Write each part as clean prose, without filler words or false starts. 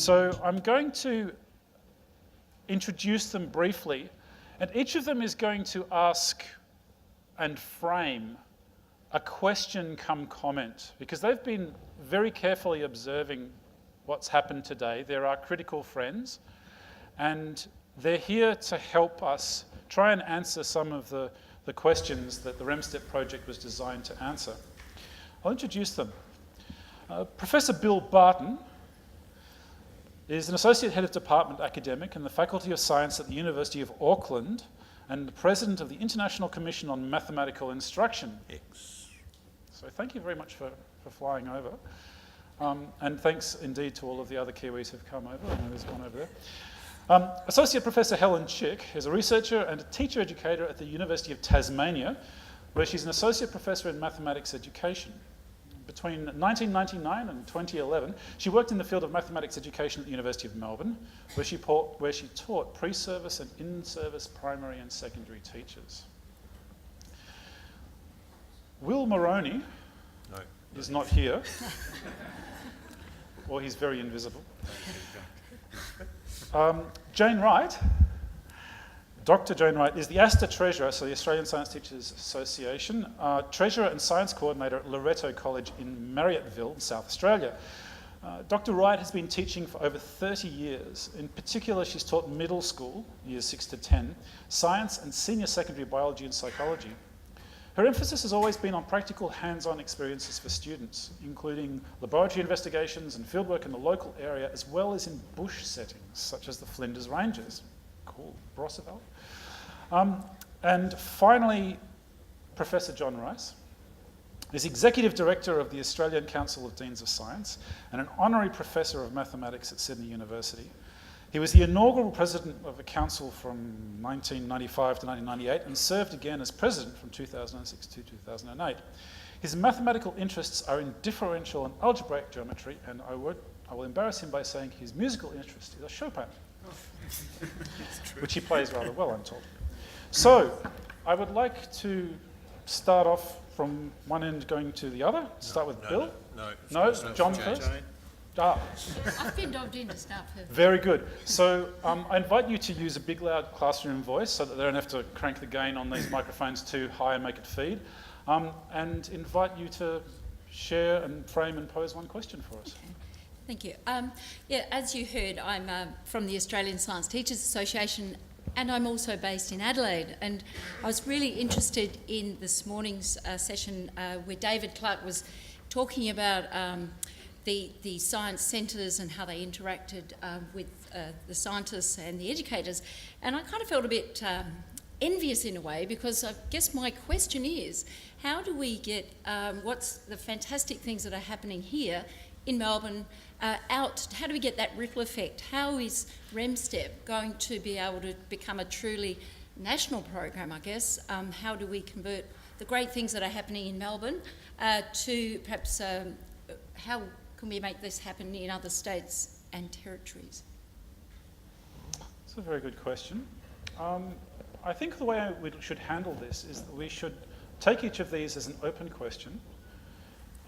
So I'm going to introduce them briefly, and each of them is going to ask and frame a question come comment, because they've been very carefully observing what's happened today. They're our critical friends, and they're here to help us try and answer some of the questions that the ReMSTEP project was designed to answer. I'll introduce them. Professor Bill Barton is an Associate Head of Department Academic in the Faculty of Science at the University of Auckland and the President of the International Commission on Mathematical Instruction. So thank you very much for flying over. And thanks indeed to all of the other Kiwis who've come over. I know there's one over there. Associate Professor Helen Chick is a researcher and a teacher educator at the University of Tasmania, where she's an Associate Professor in Mathematics Education. Between 1999 and 2011, she worked in the field of mathematics education at the University of Melbourne, where she taught pre-service and in-service primary and secondary teachers. Will Moroney is not here, or he's very invisible. Jane Wright, Dr. Jane Wright, is the ASTA Treasurer, so the Australian Science Teachers Association, Treasurer and Science Coordinator at Loreto College in Marryatville, South Australia. Dr. Wright has been teaching for over 30 years. In particular, she's taught middle school, years 6 to 10, science and senior secondary biology and psychology. Her emphasis has always been on practical hands-on experiences for students, including laboratory investigations and fieldwork in the local area, as well as in bush settings, such as the Flinders Ranges. Cool, Brosseville. And finally, Professor John Rice is Executive Director of the Australian Council of Deans of Science and an Honorary Professor of Mathematics at Sydney University. He was the inaugural President of the Council from 1995 to 1998 and served again as President from 2006 to 2008. His mathematical interests are in differential and algebraic geometry, and I will embarrass him by saying his musical interest is a Chopin, which he plays rather well, I'm told. So, I would like to start off from one end going to the other. Start with Bill. No, John first. I've been dobbed in to start first. Very good. So I invite you to use a big, loud classroom voice so that they don't have to crank the gain on these microphones too high and make it feed. And invite you to share and frame and pose one question for us. Okay. Thank you. As you heard, I'm from the Australian Science Teachers Association, and I'm also based in Adelaide. And I was really interested in this morning's session where David Clark was talking about the science centres and how they interacted with the scientists and the educators. And I kind of felt a bit envious in a way, because I guess my question is, how do we get what's the fantastic things that are happening here in Melbourne out? How do we get that ripple effect? How is ReMSTEP going to be able to become a truly national program, I guess? How do we convert the great things that are happening in Melbourne to perhaps how can we make this happen in other states and territories? That's a very good question. I think the way we should handle this is that we should take each of these as an open question,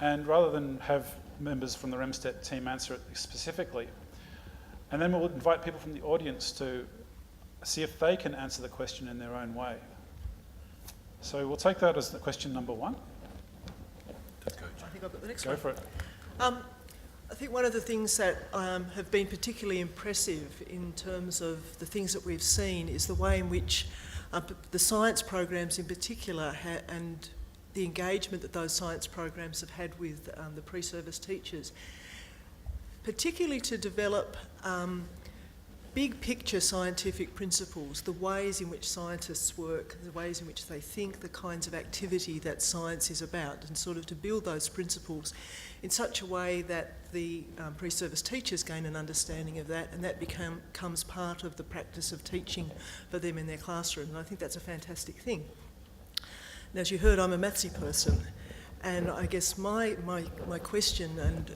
and rather than have members from the ReMSTEP team answer it specifically, and then we'll invite people from the audience to see if they can answer the question in their own way. So we'll take that as the question number one. I think I've got the next one. Go for it. I think one of the things that have been particularly impressive in terms of the things that we've seen is the way in which the science programs in particular and the engagement that those science programs have had with the pre-service teachers, particularly to develop big picture scientific principles, the ways in which scientists work, the ways in which they think, the kinds of activity that science is about, and sort of to build those principles in such a way that the pre-service teachers gain an understanding of that, and that becomes part of the practice of teaching for them in their classroom. And I think that's a fantastic thing. Now, as you heard, I'm a mathsy person, and I guess my question and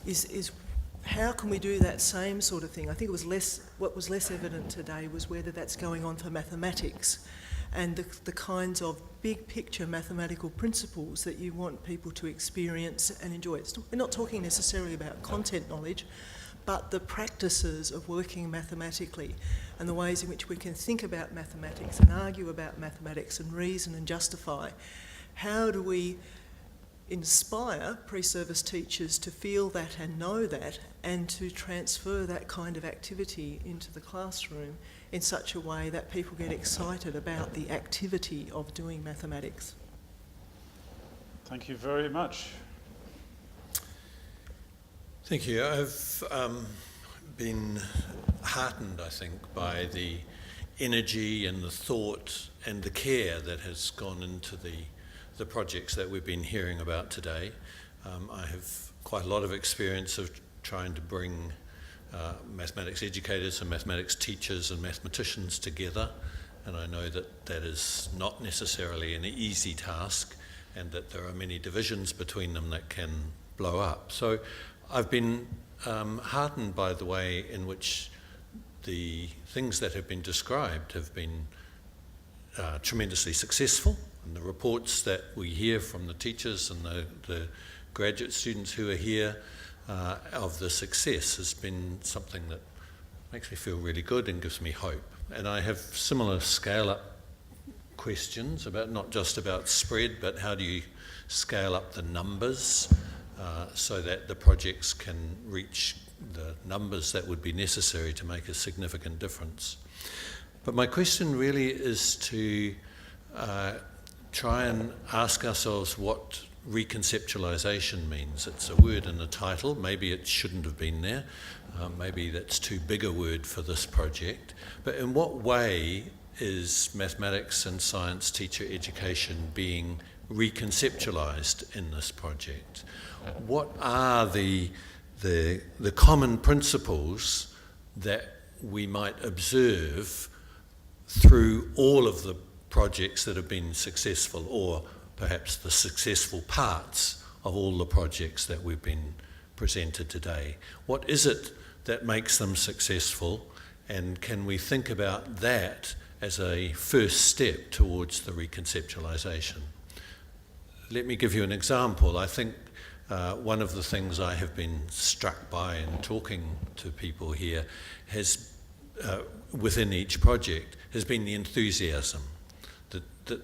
is how can we do that same sort of thing? I think what was less evident today was whether that's going on for mathematics and the kinds of big picture mathematical principles that you want people to experience and enjoy. We're not talking necessarily about content knowledge, but the practices of working mathematically and the ways in which we can think about mathematics and argue about mathematics and reason and justify. How do we inspire pre-service teachers to feel that and know that, and to transfer that kind of activity into the classroom in such a way that people get excited about the activity of doing mathematics? Thank you very much. Thank you. I've been heartened, I think, by the energy and the thought and the care that has gone into the projects that we've been hearing about today. I have quite a lot of experience of trying to bring mathematics educators and mathematics teachers and mathematicians together, and I know that that is not necessarily an easy task, and that there are many divisions between them that can blow up. So I've been heartened by the way in which the things that have been described have been tremendously successful, and the reports that we hear from the teachers and the graduate students who are here of the success has been something that makes me feel really good and gives me hope. And I have similar scale-up questions about not just about spread, but how do you scale up the numbers so that the projects can reach the numbers that would be necessary to make a significant difference. But my question really is to try and ask ourselves what reconceptualization means. It's a word in the title. Maybe it shouldn't have been there. Maybe that's too big a word for this project. But in what way is mathematics and science teacher education being reconceptualized in this project? What are the common principles that we might observe through all of the projects that have been successful, or perhaps the successful parts of all the projects that we've been presented today? What is it that makes them successful, and can we think about that as a first step towards the reconceptualization? Let me give you an example. I think one of the things I have been struck by in talking to people here has, within each project, has been the enthusiasm. That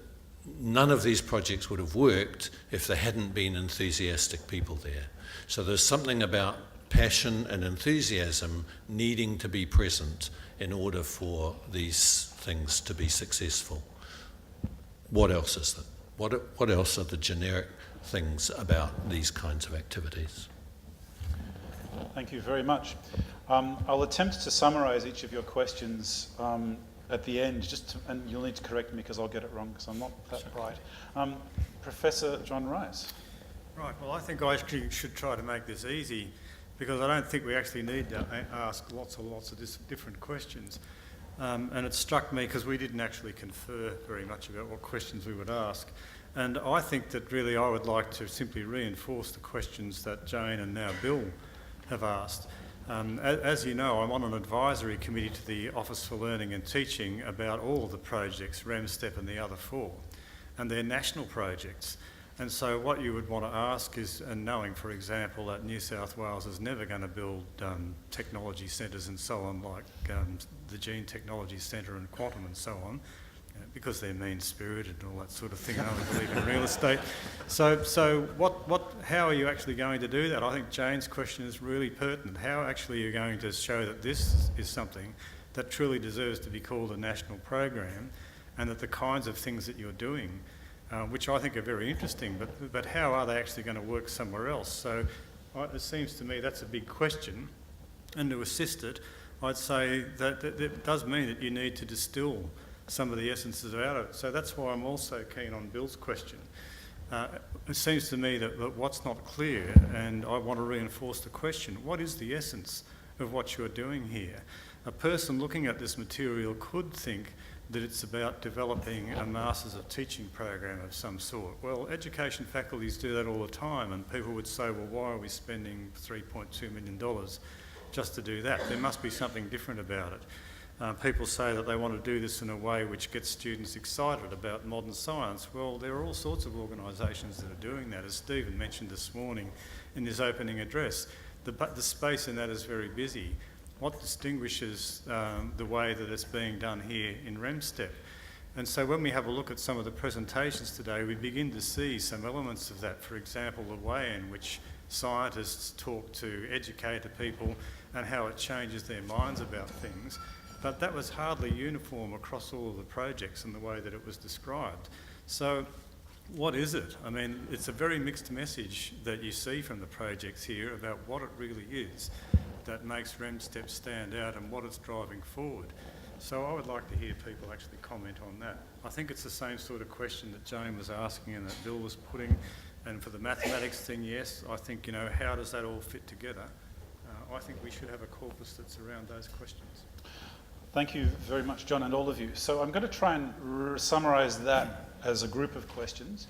none of these projects would have worked if there hadn't been enthusiastic people there. So there's something about passion and enthusiasm needing to be present in order for these things to be successful. What else is there? What else are the generic things about these kinds of activities? Thank you very much. I'll attempt to summarise each of your questions at the end, and you'll need to correct me because I'll get it wrong because I'm not that bright. Professor John Rice. Right, well I think I actually should try to make this easy, because I don't think we actually need to ask lots of different questions. And it struck me because we didn't actually confer very much about what questions we would ask. And I think that really I would like to simply reinforce the questions that Jane and now Bill have asked. As you know, I'm on an advisory committee to the Office for Learning and Teaching about all of the projects, ReMSTEP and the other four, and they're national projects. And so what you would want to ask is, and knowing, for example, that New South Wales is never going to build technology centres and so on, like the Gene Technology Centre and Quantum and so on, because they're mean-spirited and all that sort of thing. I don't believe in real estate. So how are you actually going to do that? I think Jane's question is really pertinent. How actually are you going to show that this is something that truly deserves to be called a national program, and that the kinds of things that you're doing, which I think are very interesting, but how are they actually going to work somewhere else? So it seems to me that's a big question, and to assist it, I'd say that it does mean that you need to distill some of the essences out of it. So that's why I'm also keen on Bill's question. It seems to me that what's not clear, and I want to reinforce the question, what is the essence of what you're doing here? A person looking at this material could think that it's about developing a Masters of Teaching program of some sort. Well, education faculties do that all the time, and people would say, well, why are we spending $3.2 million just to do that? There must be something different about it. People say that they want to do this in a way which gets students excited about modern science. Well, there are all sorts of organisations that are doing that, as Stephen mentioned this morning in his opening address. The space in that is very busy. What distinguishes the way that it's being done here in ReMSTEP? And so when we have a look at some of the presentations today, we begin to see some elements of that. For example, the way in which scientists talk to educated people and how it changes their minds about things. But that was hardly uniform across all of the projects in the way that it was described. So what is it? I mean, it's a very mixed message that you see from the projects here about what it really is that makes ReMSTEP stand out and what it's driving forward. So I would like to hear people actually comment on that. I think it's the same sort of question that Jane was asking and that Bill was putting. And for the mathematics thing, yes, I think, you know, how does that all fit together? I think we should have a corpus that's around those questions. Thank you very much, John, and all of you. So I'm going to try and summarise that as a group of questions.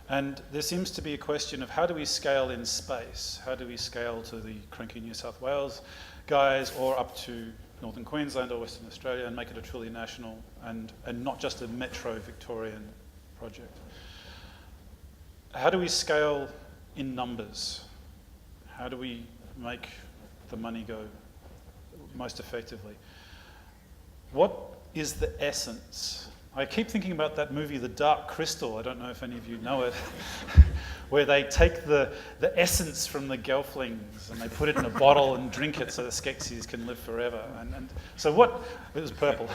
And there seems to be a question of how do we scale in space? How do we scale to the cranky New South Wales guys or up to Northern Queensland or Western Australia and make it a truly national and not just a metro Victorian project? How do we scale in numbers? How do we make the money go most effectively? What is the essence? I keep thinking about that movie, The Dark Crystal. I don't know if any of you know it, where they take the essence from the gelflings and they put it in a bottle and drink it so the Skeksis can live forever. And so what? It was purple.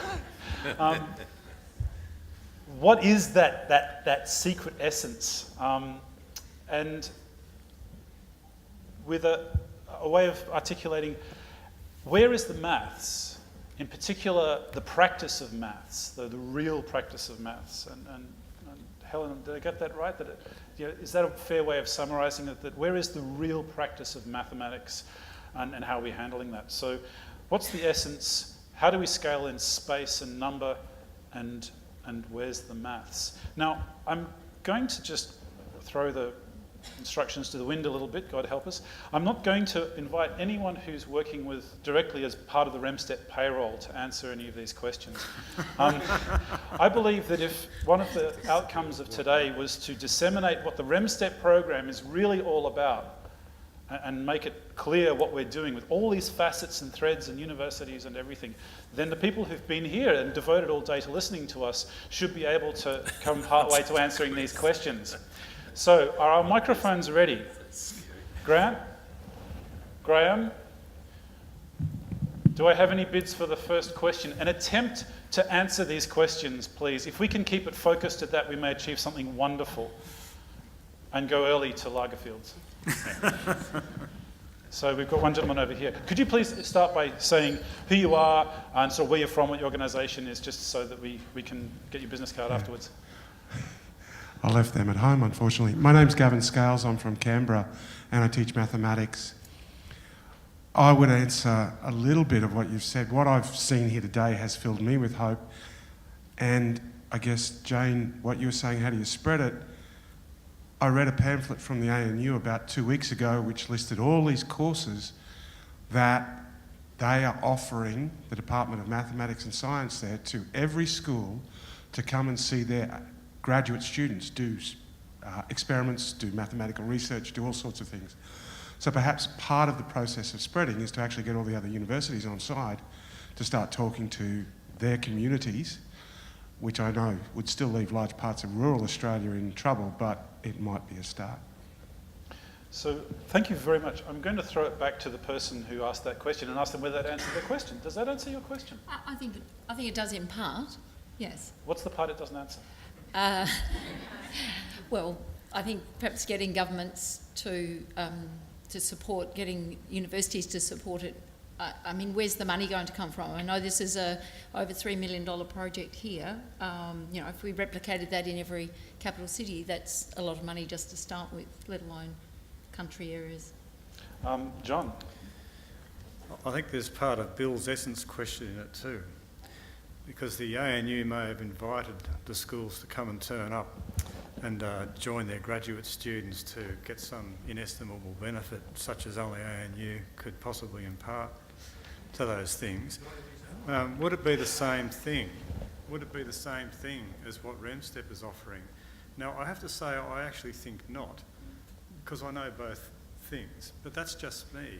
What is that secret essence? And with a way of articulating, where is the maths? In particular, the practice of maths, the real practice of maths. And Helen, did I get that right? That is that a fair way of summarising it? That where is the real practice of mathematics and how are we handling that? So what's the essence? How do we scale in space and number? And where's the maths? Now, I'm going to just throw the instructions to the wind a little bit, God help us. I'm not going to invite anyone who's working with directly as part of the ReMSTEP payroll to answer any of these questions. I believe that if one of the outcomes of today was to disseminate what the ReMSTEP program is really all about and make it clear what we're doing with all these facets and threads and universities and everything, then the people who've been here and devoted all day to listening to us should be able to come part way to answering these questions. So, are our microphones ready? Graham? Do I have any bids for the first question? An attempt to answer these questions, please. If we can keep it focused at that, we may achieve something wonderful and go early to Lagerfields. So we've got one gentleman over here. Could you please start by saying who you are and sort of where you're from, what your organisation is, just so that we can get your business card afterwards? I left them at home, unfortunately. My name's Gavin Scales. I'm from Canberra and I teach mathematics. I would answer a little bit of what you've said. What I've seen here today has filled me with hope. And I guess, Jane, what you were saying, how do you spread it? I read a pamphlet from the ANU about 2 weeks ago which listed all these courses that they are offering, the Department of Mathematics and Science there, to every school to come and see their graduate students do experiments, do mathematical research, do all sorts of things. So perhaps part of the process of spreading is to actually get all the other universities on side to start talking to their communities, which I know would still leave large parts of rural Australia in trouble, but it might be a start. So thank you very much. I'm going to throw it back to the person who asked that question and ask them whether that answered their question. Does that answer your question? I think it does in part, yes. What's the part it doesn't answer? Well, I think perhaps getting governments to support, getting universities to support it. I mean, where's the money going to come from? I know this is a over $3 million project here. You know, if we replicated that in every capital city, that's a lot of money just to start with, let alone country areas. John? I think there's part of Bill's essence question in it too. because the ANU may have invited the schools to come and turn up and join their graduate students to get some inestimable benefit, such as only ANU could possibly impart to those things. Would it be the same thing? Would it be the same thing as what ReMSTEP is offering? Now, I have to say I actually think not, because I know both things, but that's just me.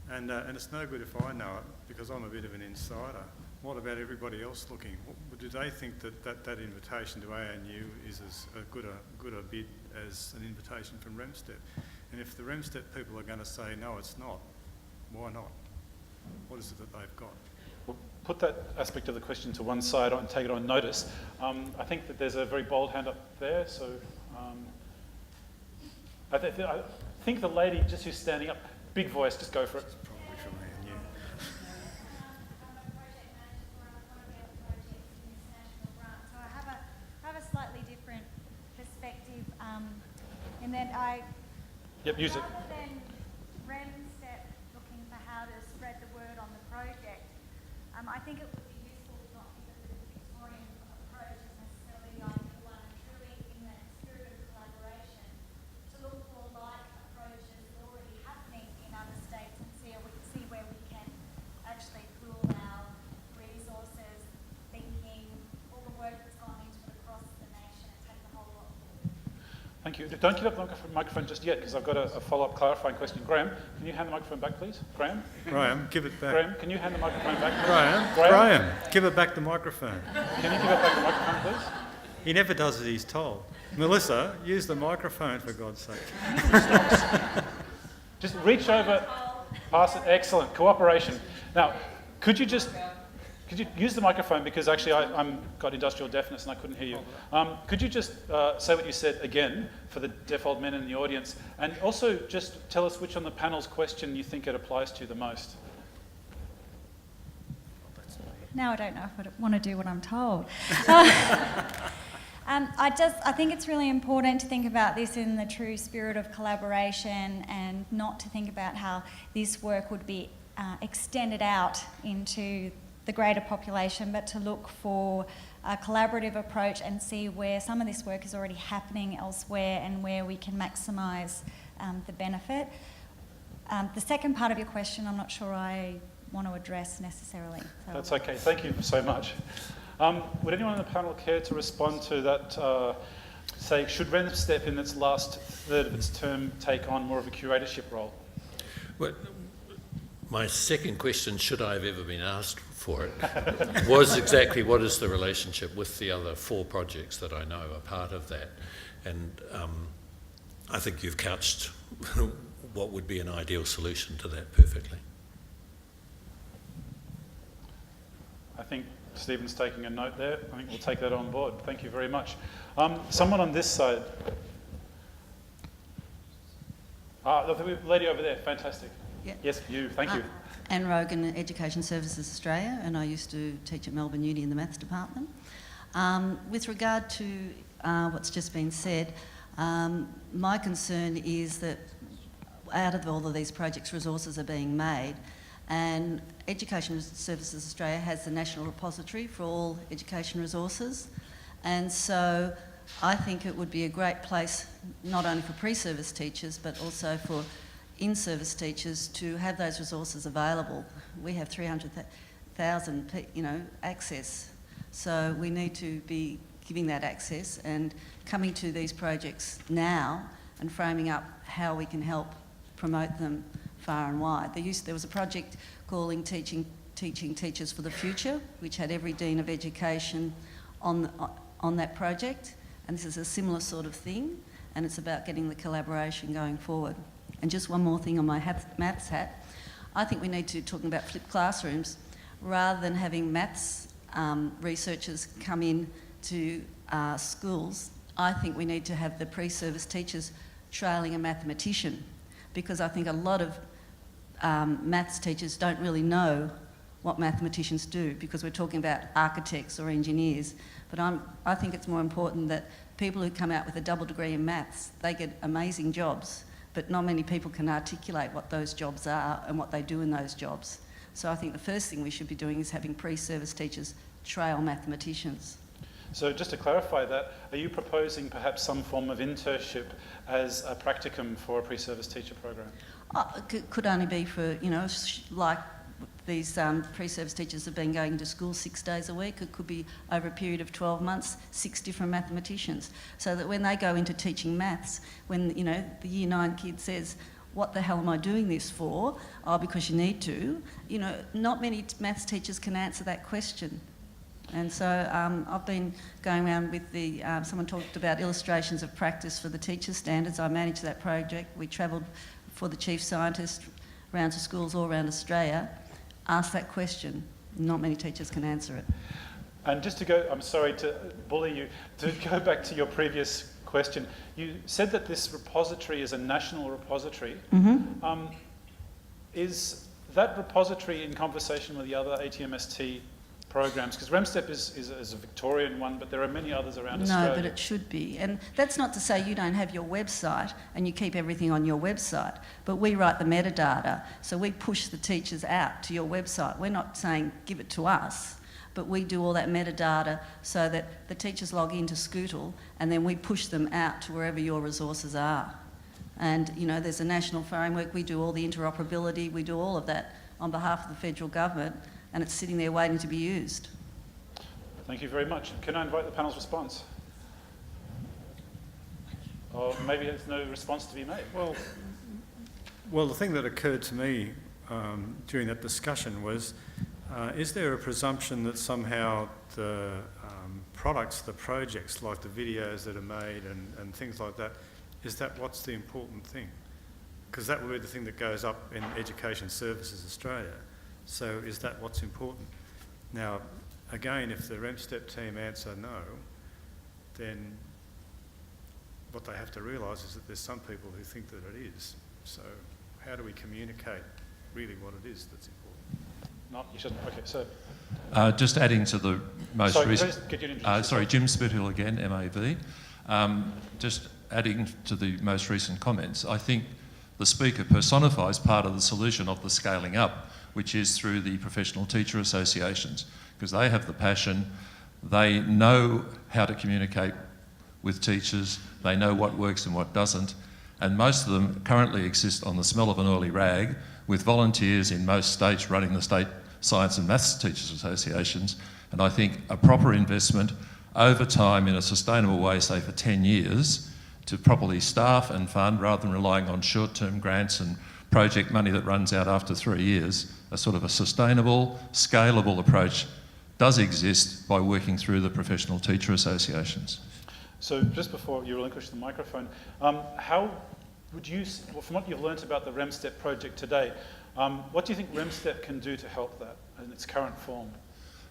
And it's no good if I know it, because I'm a bit of an insider. What about everybody else looking? Do they think that invitation to ANU is as good a bid as an invitation from ReMSTEP? And if the ReMSTEP people are going to say, no, it's not, why not? What is it that they've got? We'll put that aspect of the question to one side and take it on notice. I think that there's a very bold hand up there, so I think the lady just who's standing up, big voice, just go for it. Probably from ANU. So I have a slightly different perspective in that Use it. rather than ReMSTEP looking for how to spread the word on the project, I think it would be useful to not think of the Victorian approach as necessarily the ideal one, and truly in that spirit of collaboration, to look for like approaches already happening in other states and see where we can actually pool our resources, thinking, all the work that's gone into it across the nation, and take the whole lot forward. Thank you. Don't give up the microphone just yet, because I've got a follow-up clarifying question. Graham, can you hand the microphone back, please? Graham, give it back. Graham, can you hand the microphone back, please? Graham, give it back the microphone. Can you give it back the microphone, please? He never does as he's told. Melissa, use the microphone for God's sake. Just reach over, pass it. Excellent. Cooperation. Now, could you use the microphone, because actually I'm got industrial deafness and I couldn't hear you. Could you just say what you said again for the deaf old men in the audience, and also just tell us which on the panel's question you think it applies to the most? Now I don't know if I want to do what I'm told. I think it's really important to think about this in the true spirit of collaboration, and not to think about how this work would be extended out into the greater population, but to look for a collaborative approach and see where some of this work is already happening elsewhere and where we can maximise the benefit. The second part of your question, I'm not sure I want to address necessarily. So. That's okay. Thank you so much. Would anyone on the panel care to respond to that? Say, should ReMSTEP in its last third of its term take on more of a curatorship role? Well, my second question, should I have ever been asked for it, was exactly what is the relationship with the other 4 projects that I know are part of that. And I think you've couched what would be an ideal solution to that perfectly. I think Stephen's taking a note there. I think we'll take that on board. Thank you very much. Someone on this side. The lady over there, fantastic. Yeah. Yes, you, thank you. Anne Rogan, Education Services Australia, and I used to teach at Melbourne Uni in the maths department. With regard to what's just been said, my concern is that out of all of these projects, resources are being made, and Education Services Australia has the national repository for all education resources, and so I think it would be a great place not only for pre-service teachers but also for in-service teachers to have those resources available. We have 300,000 access, so we need to be giving that access and coming to these projects now and framing up how we can help promote them far and wide. There was a project calling Teaching Teachers for the Future, which had every Dean of Education on that project, and this is a similar sort of thing, and it's about getting the collaboration going forward. And just one more thing on my maths hat, I think we need to talk about flipped classrooms rather than having maths researchers come in to schools. I think we need to have the pre-service teachers trailing a mathematician, because I think a lot of maths teachers don't really know what mathematicians do, because we're talking about architects or engineers. But I think it's more important that people who come out with a double degree in maths, they get amazing jobs, but not many people can articulate what those jobs are and what they do in those jobs. So I think the first thing we should be doing is having pre-service teachers trail mathematicians. So just to clarify that, are you proposing perhaps some form of internship as a practicum for a pre-service teacher program? Could only be for, you know, like these pre-service teachers have been going to school 6 days a week. It could be over a period of 12 months, 6 different mathematicians. So that when they go into teaching maths, when, you know, the Year 9 kid says, what the hell am I doing this for? Oh, because you need to. You know, not many maths teachers can answer that question. And so I've been going around with the, someone talked about illustrations of practice for the teacher standards. I managed that project. We travelled for the chief scientist around to schools all around Australia, asked that question. Not many teachers can answer it. And just to go, I'm sorry to bully you, to go back to your previous question, you said that this repository is a national repository. Mm-hmm. Is that repository in conversation with the other ATMST programs? Because ReMSTEP is a Victorian one, but there are many others around Australia. No, but it should be. And that's not to say you don't have your website and you keep everything on your website, but we write the metadata, so we push the teachers out to your website. We're not saying give it to us, but we do all that metadata so that the teachers log into Scootle and then we push them out to wherever your resources are. And, you know, there's a national framework, we do all the interoperability, we do all of that on behalf of the federal government, and it's sitting there waiting to be used. Thank you very much. Can I invite the panel's response? Or maybe there's no response to be made. Well, the thing that occurred to me during that discussion was, is there a presumption that somehow the products, the projects, like the videos that are made and things like that, is that what's the important thing? Because that will be the thing that goes up in Education Services Australia. So is that what's important? Now, again, if the ReMSTEP team answer no, then what they have to realise is that there's some people who think that it is. So how do we communicate really what it is that's important? No, you shouldn't. Okay, so... just adding to the most recent... Sorry, Jim Spithill again, MAV. Just adding to the most recent comments, I think the speaker personifies part of the solution of the scaling up, which is through the professional teacher associations, because they have the passion, they know how to communicate with teachers, they know what works and what doesn't, and most of them currently exist on the smell of an oily rag, with volunteers in most states running the state science and maths teachers associations. And I think a proper investment over time in a sustainable way, say for 10 years, to properly staff and fund rather than relying on short-term grants and project money that runs out after 3 years, a sort of a sustainable, scalable approach does exist by working through the professional teacher associations. So just before you relinquish the microphone, how would you, from what you've learnt about the ReMSTEP project today, what do you think ReMSTEP can do to help that in its current form?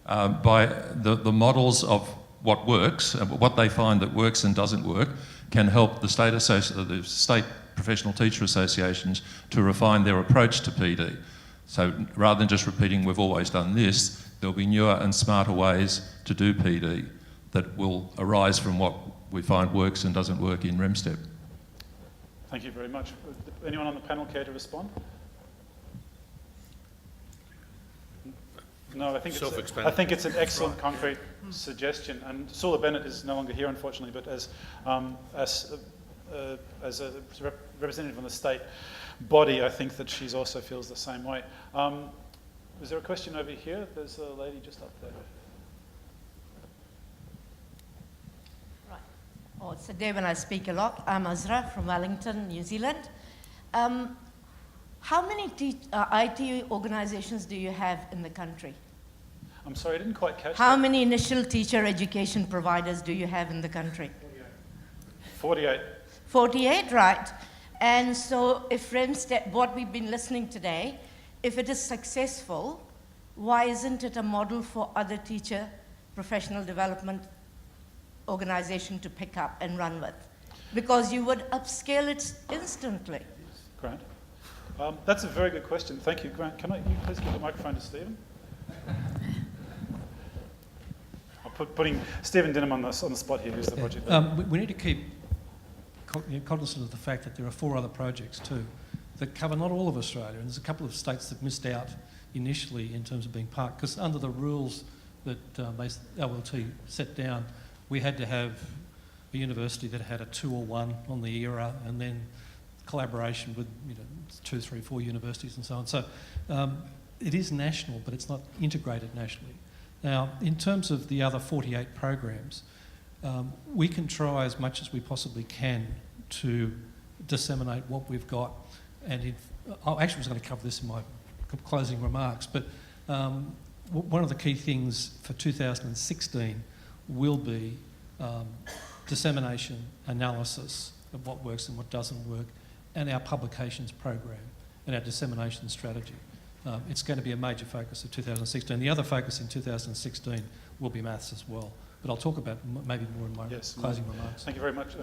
By the models of what works, what they find that works and doesn't work, can help the state professional teacher associations to refine their approach to PD. So rather than just repeating we've always done this, there'll be newer and smarter ways to do PD that will arise from what we find works and doesn't work in ReMSTEP. Thank you very much. Anyone on the panel care to respond? No, I think it's an excellent concrete suggestion. And Sula Bennett is no longer here, unfortunately, but as a representative on the state body, I think that she also feels the same way. Was there a question over here? There's a lady just up there. Right. Oh, it's a day when I speak a lot. I'm Azra from Wellington, New Zealand. How many IT organisations do you have in the country? I'm sorry, I didn't quite catch How that. many initial teacher education providers do you have in the country? 48. 48, right. And so if ReMSTEP, what we've been listening today, if it is successful, why isn't it a model for other teacher professional development organisation to pick up and run with? Because you would upscale it instantly. Grant? That's a very good question. Thank you, Grant. Can you please give the microphone to Stephen? I'm putting Stephen Dinham on the spot here, who's the project leader. We need to keep cognizant of the fact that there are 4 other projects too that cover not all of Australia, and there's a couple of states that missed out initially in terms of being part, because under the rules that LLT set down, we had to have a university that had a 2 or 1 on the ERA, and then collaboration with 2, 3, 4 universities and so on. So it is national, but it's not integrated nationally. Now, in terms of the other 48 programs, we can try as much as we possibly can to disseminate what we've got. And I actually was going to cover this in my closing remarks, but one of the key things for 2016 will be dissemination, analysis of what works and what doesn't work, and our publications program and our dissemination strategy. It's going to be a major focus of 2016. The other focus in 2016 will be maths as well, but I'll talk about maybe more in my closing remarks. Thank you very much.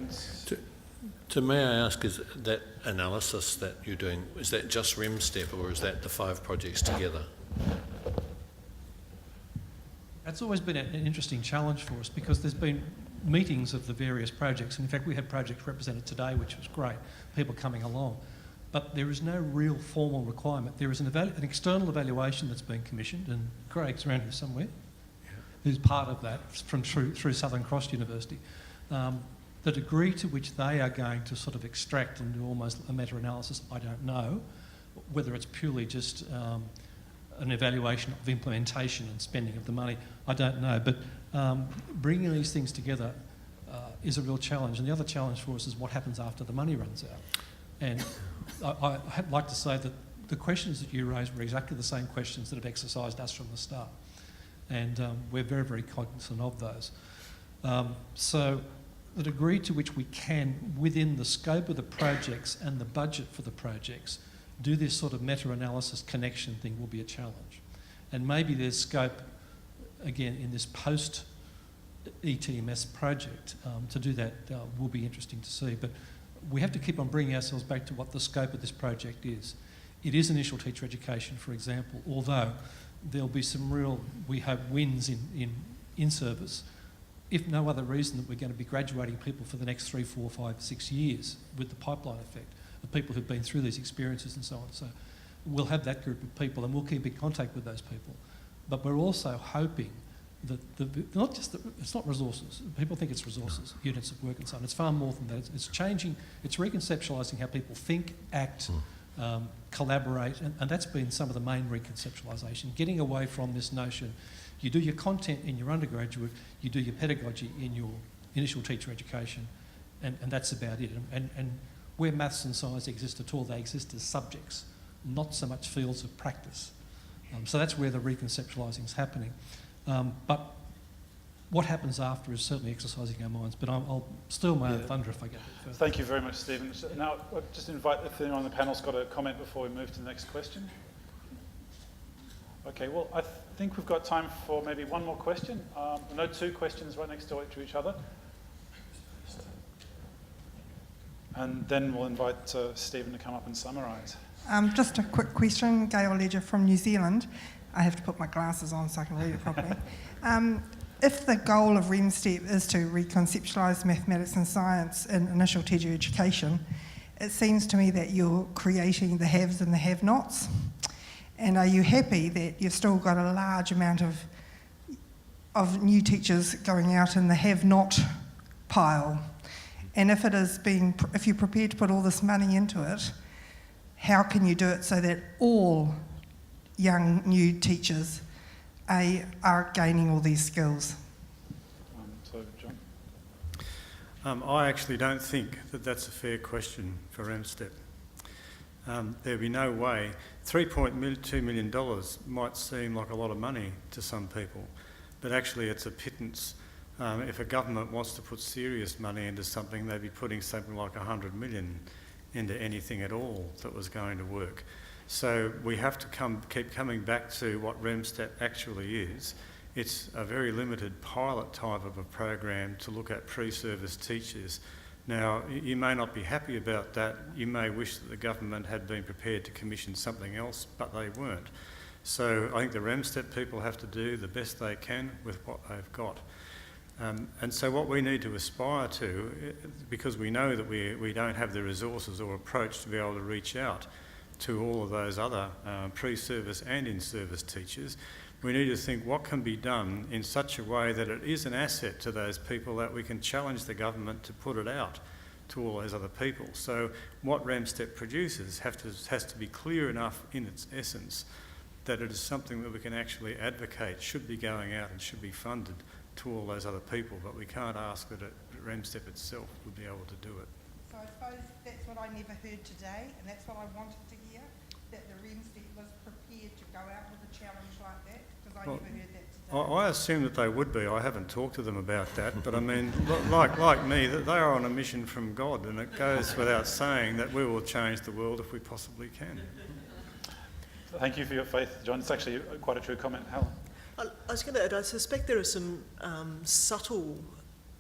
So may I ask, is that analysis that you're doing, is that just ReMSTEP, or is that the 5 projects together? That's always been an interesting challenge for us, because there's been meetings of the various projects. And in fact, we had projects represented today, which was great, people coming along. But there is no real formal requirement. There is an external evaluation that's been commissioned, and Craig's around here somewhere, who's part of that from through Southern Cross University. The degree to which they are going to sort of extract and do almost a meta-analysis, I don't know. Whether it's purely just an evaluation of implementation and spending of the money, I don't know. But bringing these things together is a real challenge. And the other challenge for us is what happens after the money runs out. And I'd like to say that the questions that you raised were exactly the same questions that have exercised us from the start. And we're very, very cognizant of those. So the degree to which we can, within the scope of the projects and the budget for the projects, do this sort of meta-analysis connection thing will be a challenge. And maybe there's scope, again, in this post-ETMS project to do that will be interesting to see. But we have to keep on bringing ourselves back to what the scope of this project is. It is initial teacher education, for example, although there'll be some real, we hope, wins in service, if no other reason that we're going to be graduating people for the next 3, 4, 5, 6 years with the pipeline effect of people who've been through these experiences and so on. So we'll have that group of people, and we'll keep in contact with those people. But we're also hoping that it's not resources. People think it's resources, units of work and so on. It's far more than that. It's changing, it's reconceptualising how people think, act, collaborate, and that's been some of the main reconceptualisation, getting away from this notion. You do your content in your undergraduate, you do your pedagogy in your initial teacher education, and that's about it. And where maths and science exist at all, they exist as subjects, not so much fields of practice. So that's where the reconceptualising is happening. But what happens after is certainly exercising our minds, but I'll steal my own thunder if I get it further. Thank you very much, Stephen. So now, I'll just invite if anyone on the panel's got a comment before we move to the next question. Okay, well, I think we've got time for maybe one more question. No, 2 questions right next to each other. And then we'll invite Stephen to come up and summarise. Just a quick question, Gail Ledger from New Zealand. I have to put my glasses on so I can read it properly. If the goal of ReMSTEP is to reconceptualise mathematics and science in initial teacher education, it seems to me that you're creating the haves and the have-nots. And are you happy that you've still got a large amount of new teachers going out in the have-not pile? And if you're prepared to put all this money into it, how can you do it so that all young new teachers are gaining all these skills? So, John? I actually don't think that that's a fair question for ReMSTEP. There'd be no way. $3.2 million might seem like a lot of money to some people, but actually it's a pittance. If a government wants to put serious money into something, they'd be putting something like 100 million into anything at all that was going to work. So we have to keep coming back to what ReMSTEP actually is. It's a very limited pilot type of a program to look at pre-service teachers. Now, you may not be happy about that. You may wish that the government had been prepared to commission something else, but they weren't. So I think the ReMSTEP people have to do the best they can with what they've got. And so what we need to aspire to, because we know that we don't have the resources or approach to be able to reach out to all of those other pre-service and in-service teachers, we need to think what can be done in such a way that it is an asset to those people, that we can challenge the government to put it out to all those other people. So what ReMSTEP produces has to be clear enough in its essence that it is something that we can actually advocate should be going out and should be funded to all those other people, but we can't ask that ReMSTEP itself would be able to do it. So I suppose that's what I never heard today, and that's what I wanted to hear, that the ReMSTEP was prepared to go out with a challenge like that, because I never heard that today. I assume that they would be. I haven't talked to them about that, but I mean, like me, that they are on a mission from God, and it goes without saying that we will change the world if we possibly can. Thank you for your faith, John. It's actually quite a true comment. Helen? I was going to add, I suspect there are some subtle,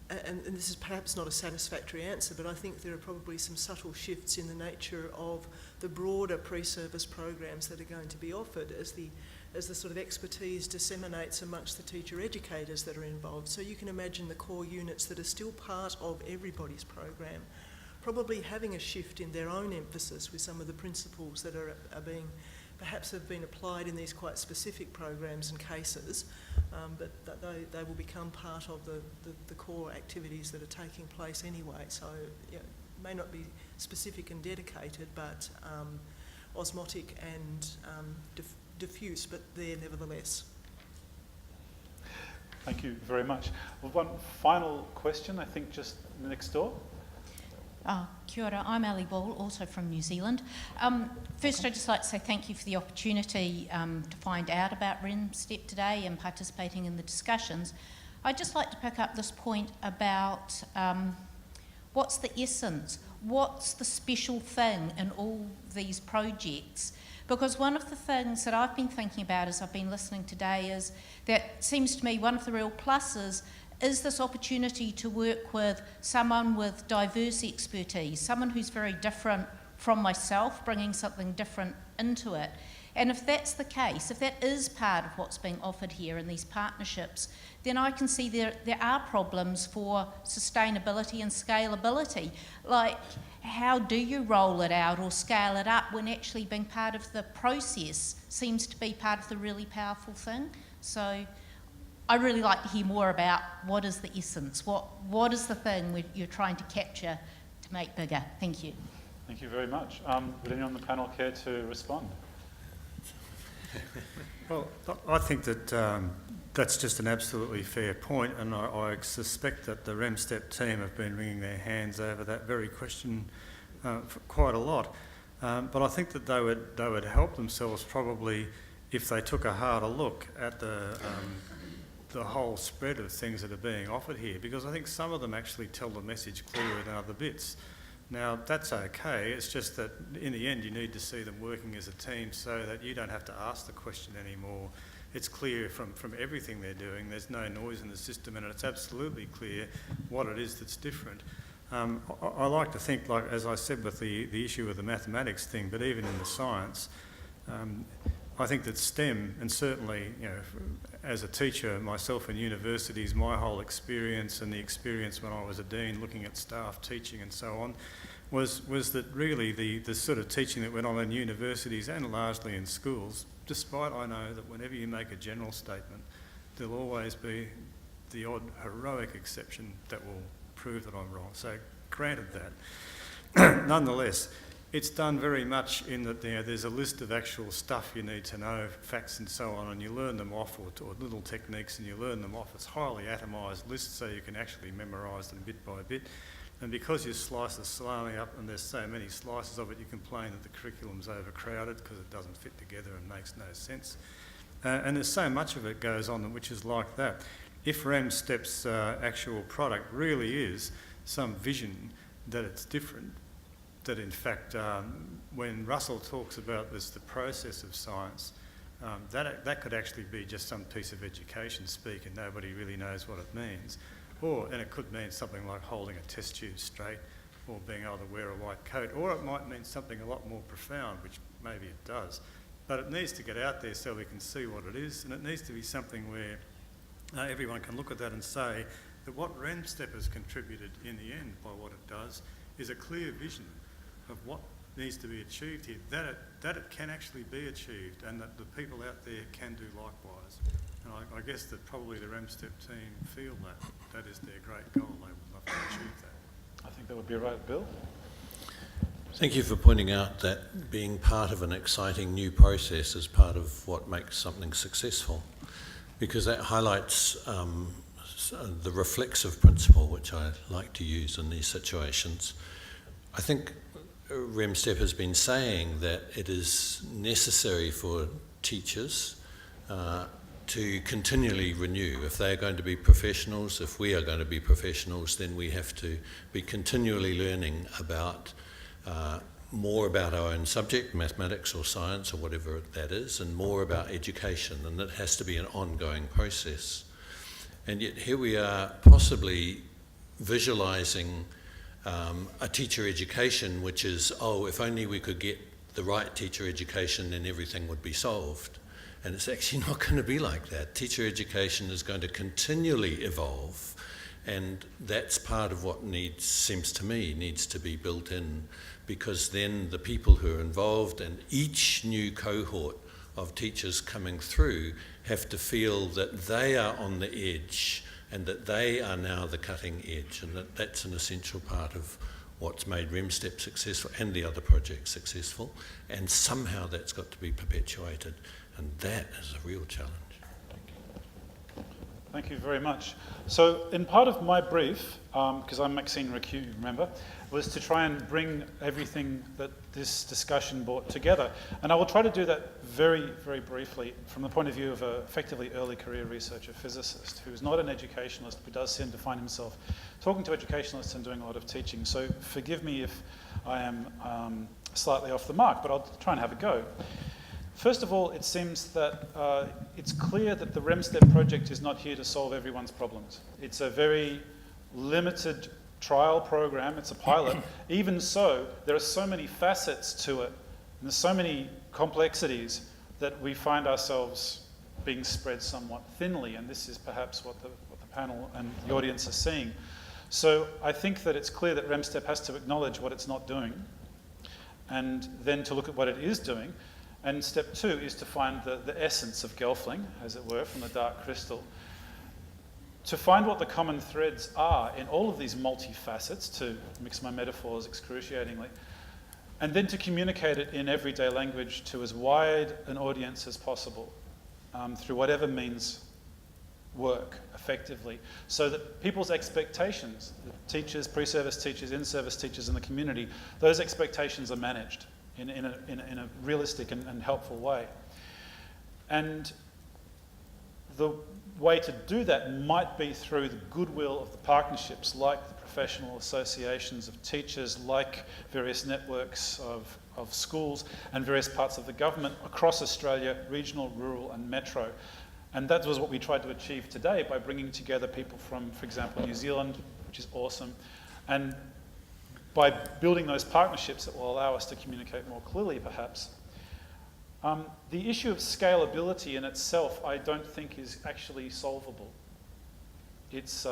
and this is perhaps not a satisfactory answer, but I think there are probably some subtle shifts in the nature of the broader pre-service programs that are going to be offered as the sort of expertise disseminates amongst the teacher educators that are involved. So you can imagine the core units that are still part of everybody's program probably having a shift in their own emphasis with some of the principles that are being perhaps have been applied in these quite specific programs and cases, but that they will become part of the core activities that are taking place anyway. So it may not be specific and dedicated, but osmotic and diffuse, but there nevertheless. Thank you very much. Well, one final question, I think, just next door. Kia ora, I'm Ali Ball, also from New Zealand. First, I'd just like to say thank you for the opportunity to find out about ReMSTEP today and participating in the discussions. I'd just like to pick up this point about what's the essence, what's the special thing in all these projects? Because one of the things that I've been thinking about as I've been listening today is that seems to me one of the real pluses is this opportunity to work with someone with diverse expertise, someone who's very different from myself, bringing something different into it. And if that's the case, if that is part of what's being offered here in these partnerships, then I can see there are problems for sustainability and scalability. Like, how do you roll it out or scale it up when actually being part of the process seems to be part of the really powerful thing? So I'd really like to hear more about what is the essence, what is the thing you're trying to capture to make bigger. Thank you. Thank you very much. Would anyone on the panel care to respond? Well, I think that that's just an absolutely fair point, and I suspect that the ReMSTEP team have been wringing their hands over that very question for quite a lot. But I think that they would help themselves probably if they took a harder look at the whole spread of things that are being offered here, because I think some of them actually tell the message clearer than other bits. Now, that's okay, it's just that in the end you need to see them working as a team so that you don't have to ask the question anymore. It's clear from everything they're doing, there's no noise in the system, and it's absolutely clear what it is that's different. I like to think, like as I said with the issue of the mathematics thing, but even in the science, I think that STEM, and certainly, you know, as a teacher myself in universities, my whole experience and the experience when I was a dean looking at staff teaching and so on, was that really the sort of teaching that went on in universities and largely in schools, despite I know that whenever you make a general statement, there'll always be the odd heroic exception that will prove that I'm wrong. So granted that. Nonetheless, it's done very much in that there's a list of actual stuff you need to know, facts and so on, and you learn them off, or little techniques, and you learn them off. It's highly atomised lists, so you can actually memorise them bit by bit. And because you slice the slowly up, and there's so many slices of it, you complain that the curriculum's overcrowded because it doesn't fit together and makes no sense. And there's so much of it goes on which is like that. If ReMSTEP's actual product really is some vision that it's different, that in fact, when Russell talks about this, the process of science, that could actually be just some piece of education speak and nobody really knows what it means. And it could mean something like holding a test tube straight or being able to wear a white coat, or it might mean something a lot more profound, which maybe it does. But it needs to get out there so we can see what it is, and it needs to be something where everyone can look at that and say that what ReMSTEP has contributed in the end by what it does is a clear vision of what needs to be achieved here, that it can actually be achieved, and that the people out there can do likewise. And I guess that probably the ReMSTEP team feel that is their great goal. They would love to achieve that. I think that would be right. Bill? Thank you for pointing out that being part of an exciting new process is part of what makes something successful, because that highlights the reflexive principle, which I like to use in these situations. I think ReMSTEP has been saying that it is necessary for teachers to continually renew. If they're going to be professionals, if we are going to be professionals, then we have to be continually learning about more about our own subject, mathematics or science or whatever that is, and more about education, and it has to be an ongoing process. And yet here we are possibly visualising a teacher education which is, oh, if only we could get the right teacher education, then everything would be solved. And it's actually not going to be like that. Teacher education is going to continually evolve, and that's part of what seems to me needs to be built in, because then the people who are involved and each new cohort of teachers coming through have to feel that they are on the edge and that they are now the cutting edge, and that's an essential part of what's made ReMSTEP successful and the other projects successful, and somehow that's got to be perpetuated, and that is a real challenge. Thank you very much. So in part of my brief, because I'm Maxine Recue, remember, was to try and bring everything that this discussion brought together. And I will try to do that very, very briefly from the point of view of an effectively early career researcher physicist who's not an educationalist but does seem to find himself talking to educationalists and doing a lot of teaching. So forgive me if I am slightly off the mark, but I'll try and have a go. First of all, it seems that it's clear that the ReMSTEP project is not here to solve everyone's problems. It's a very limited trial program, it's a pilot. Even so, there are so many facets to it, and there's so many complexities that we find ourselves being spread somewhat thinly, and this is perhaps what the panel and the audience are seeing. So I think that it's clear that ReMSTEP has to acknowledge what it's not doing, and then to look at what it is doing. And step two is to find the essence of Gelfling, as it were, from the dark crystal. To find what the common threads are in all of these multifacets, to mix my metaphors excruciatingly, and then to communicate it in everyday language to as wide an audience as possible, through whatever means work effectively, so that people's expectations, the teachers, pre-service teachers, in-service teachers in the community, those expectations are managed in a realistic and helpful way. And the way to do that might be through the goodwill of the partnerships, like the professional associations of teachers, like various networks of schools and various parts of the government across Australia, regional, rural and metro. And that was what we tried to achieve today by bringing together people from, for example, New Zealand, which is awesome, and by building those partnerships that will allow us to communicate more clearly, perhaps. The issue of scalability in itself, I don't think is actually solvable. There's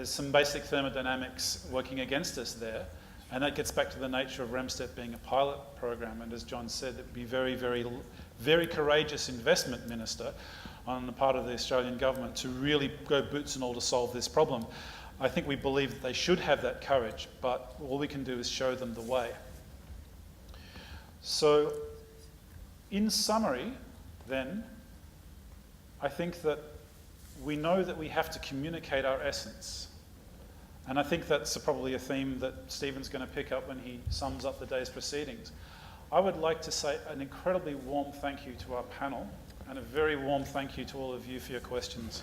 some basic thermodynamics working against us there, and that gets back to the nature of ReMSTEP being a pilot program, and as John said, it would be very, very, very courageous investment, Minister, on the part of the Australian government to really go boots and all to solve this problem. I think we believe that they should have that courage, but all we can do is show them the way. So, in summary, then, I think that we know that we have to communicate our essence. And I think that's probably a theme that Stephen's going to pick up when he sums up the day's proceedings. I would like to say an incredibly warm thank you to our panel, and a very warm thank you to all of you for your questions.